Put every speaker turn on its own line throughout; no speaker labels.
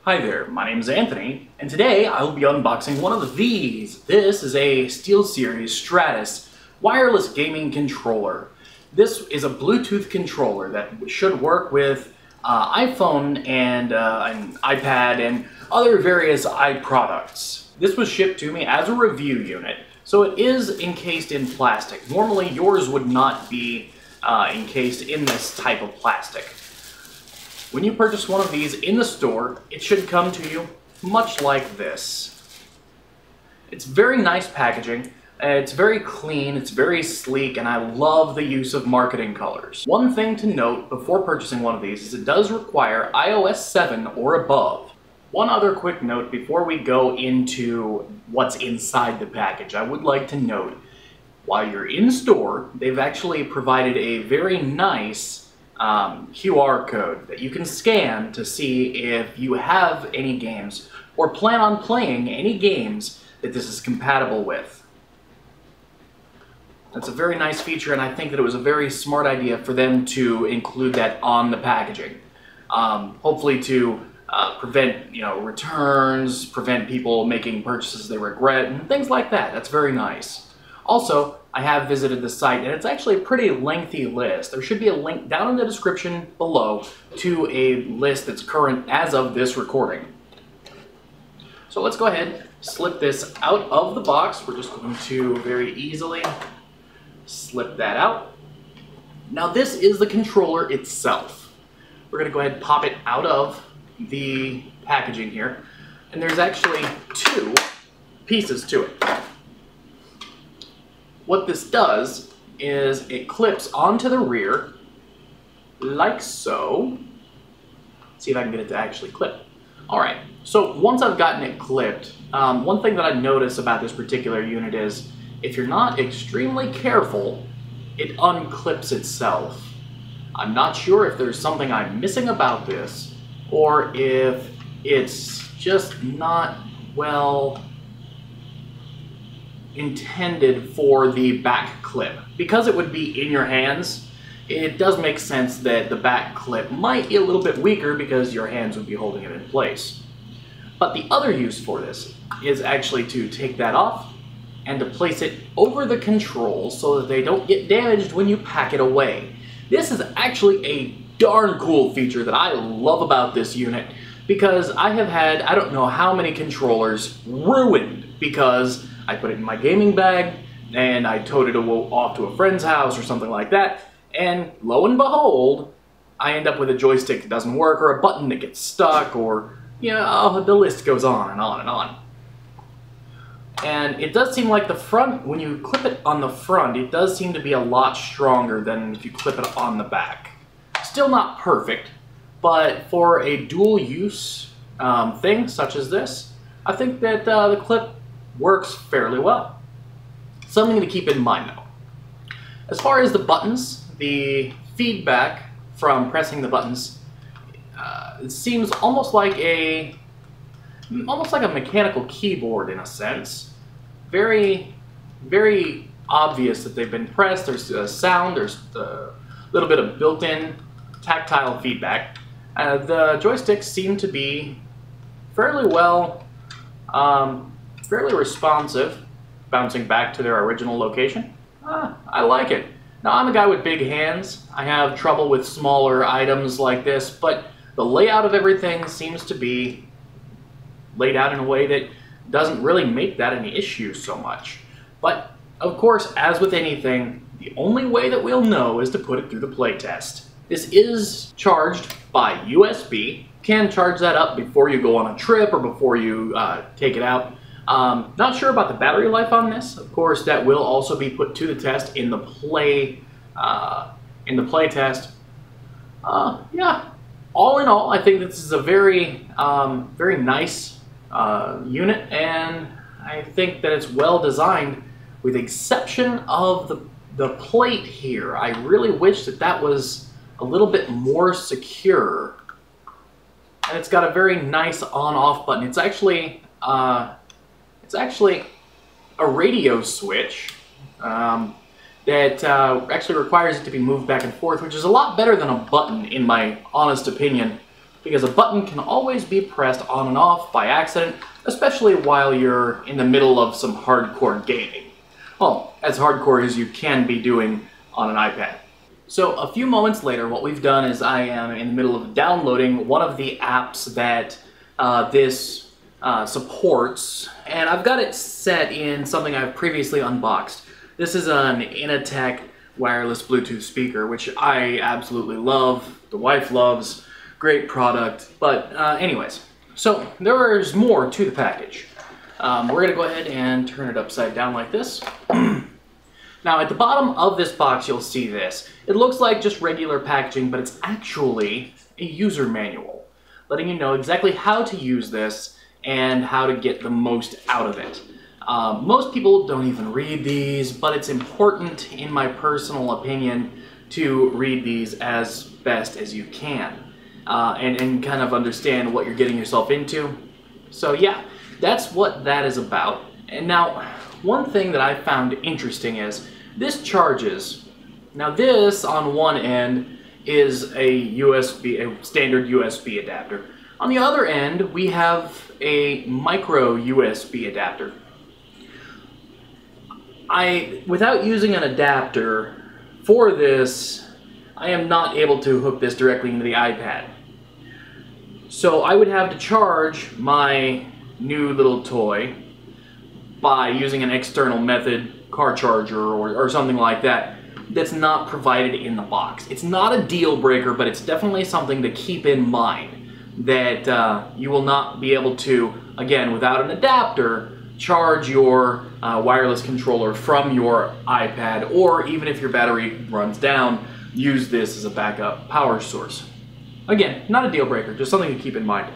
Hi there, my name is Anthony, and today I will be unboxing one of these. This is a SteelSeries STRATUS wireless gaming controller. This is a Bluetooth controller that should work with iPhone and an iPad and other various iProducts. This was shipped to me as a review unit, so it is encased in plastic. Normally yours would not be encased in this type of plastic. When you purchase one of these in the store, it should come to you much like this. It's very nice packaging, it's very clean, it's very sleek, and I love the use of marketing colors. One thing to note before purchasing one of these is it does require iOS 7 or above. One other quick note before we go into what's inside the package, I would like to note, while you're in store, they've actually provided a very nice QR code that you can scan to see if you have any games or plan on playing any games that this is compatible with. That's a very nice feature, and I think that it was a very smart idea for them to include that on the packaging. Hopefully to prevent returns, prevent people making purchases they regret, and things like that. That's very nice. Also, I have visited the site, and it's actually a pretty lengthy list. There should be a link down in the description below to a list that's current as of this recording. So let's go ahead, slip this out of the box. We're just going to very easily slip that out. Now this is the controller itself. We're going to go ahead and pop it out of the packaging here. And there's actually two pieces to it. What this does is it clips onto the rear, like so. See if I can get it to actually clip. Alright, so once I've gotten it clipped, one thing that I notice about this particular unit is if you're not extremely careful, it unclips itself. I'm not sure if there's something I'm missing about this, or if it's just not well intended for the back clip. Because it would be in your hands, it does make sense that the back clip might be a little bit weaker because your hands would be holding it in place. But the other use for this is actually to take that off and to place it over the controls so that they don't get damaged when you pack it away. This is actually a darn cool feature that I love about this unit, because I have had I don't know how many controllers ruined because I put it in my gaming bag and I towed it off to a friend's house or something like that, and lo and behold, I end up with a joystick that doesn't work, or a button that gets stuck, or the list goes on and on and on. And it does seem like the front, when you clip it on the front, it does seem to be a lot stronger than if you clip it on the back. Still not perfect, but for a dual use thing such as this, I think that the clip works fairly well. Something to keep in mind though. As far as the buttons, the feedback from pressing the buttons, it seems almost like a mechanical keyboard in a sense. Very, very obvious that they've been pressed. There's a sound, there's a little bit of built-in tactile feedback. The joysticks seem to be fairly well fairly responsive, bouncing back to their original location. I like it. Now, I'm a guy with big hands. I have trouble with smaller items like this, but the layout of everything seems to be laid out in a way that doesn't really make that an issue so much. But, of course, as with anything, the only way that we'll know is to put it through the playtest. This is charged by USB. You can charge that up before you go on a trip or before you take it out. Not sure about the battery life on this. Of course, that will also be put to the test in the play test. Yeah, all in all, I think this is a very, very nice unit, and I think that it's well designed, with the exception of the plate here. I really wish that that was a little bit more secure, and it's got a very nice on-off button. It's actually a radio switch that actually requires it to be moved back and forth, which is a lot better than a button, in my honest opinion. because a button can always be pressed on and off by accident, especially while you're in the middle of some hardcore gaming. Well, as hardcore as you can be doing on an iPad. So a few moments later, what we've done is I am in the middle of downloading one of the apps that this supports, and I've got it set in something I've previously unboxed. This is an Inatech wireless Bluetooth speaker, which I absolutely love, the wife loves, great product, but anyways. So there's more to the package. We're going to go ahead and turn it upside down like this. Now at the bottom of this box you'll see this. It looks like just regular packaging, but it's actually a user manual, letting you know exactly how to use this and how to get the most out of it. Most people don't even read these, but it's important, in my personal opinion, to read these as best as you can and kind of understand what you're getting yourself into. So yeah, that's what that is about. And now, one thing that I found interesting is this charges. Now this, on one end, is a standard USB adapter. On the other end, we have a micro USB adapter. Without using an adapter for this, I am not able to hook this directly into the iPad. So I would have to charge my new little toy by using an external method, car charger or something like that, that's not provided in the box. It's not a deal breaker, but it's definitely something to keep in mind, that you will not be able to, again, without an adapter, charge your wireless controller from your iPad, or even if your battery runs down, use this as a backup power source. Again, not a deal breaker, just something to keep in mind.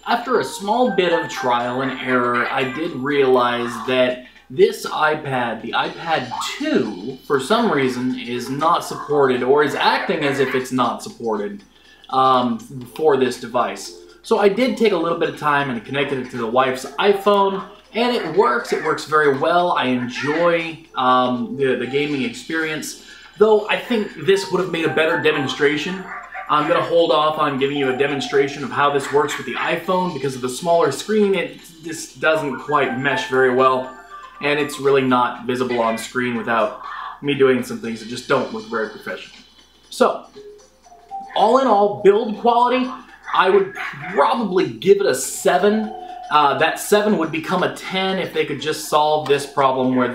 After a small bit of trial and error, I did realize that this iPad, the iPad 2, for some reason is not supported, or is acting as if it's not supported for this device. So I did take a little bit of time and connected it to the wife's iPhone, and it works very well. I enjoy the gaming experience, though I think this would have made a better demonstration. I'm going to hold off on giving you a demonstration of how this works with the iPhone because of the smaller screen. This doesn't quite mesh very well, and it's really not visible on screen without me doing some things that just don't look very professional. So, all in all, build quality, I would probably give it a 7. That 7 would become a 10 if they could just solve this problem where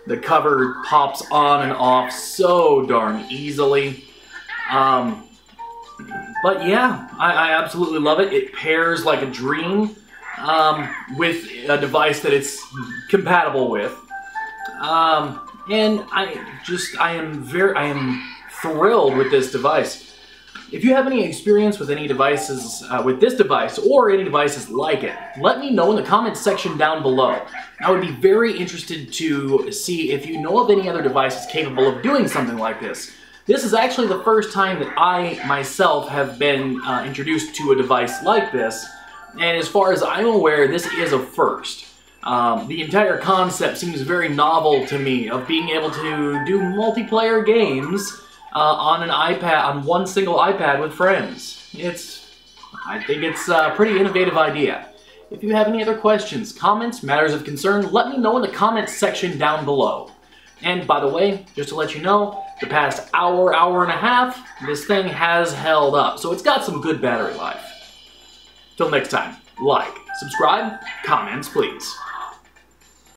the cover pops on and off so darn easily. But yeah, I absolutely love it. It pairs like a dream with a device that it's compatible with. And I am thrilled with this device. If you have any experience with any devices, with this device, or any devices like it, let me know in the comments section down below. I would be very interested to see if you know of any other devices capable of doing something like this. This is actually the first time that I, myself, have been introduced to a device like this, and as far as I'm aware, this is a first. The entire concept seems very novel to me, of being able to do multiplayer games on an iPad, on one single iPad with friends. I think it's a pretty innovative idea. If you have any other questions, comments, matters of concern, let me know in the comments section down below. And by the way, just to let you know, the past hour and a half, this thing has held up. So it's got some good battery life. Till next time, like, subscribe, comments please.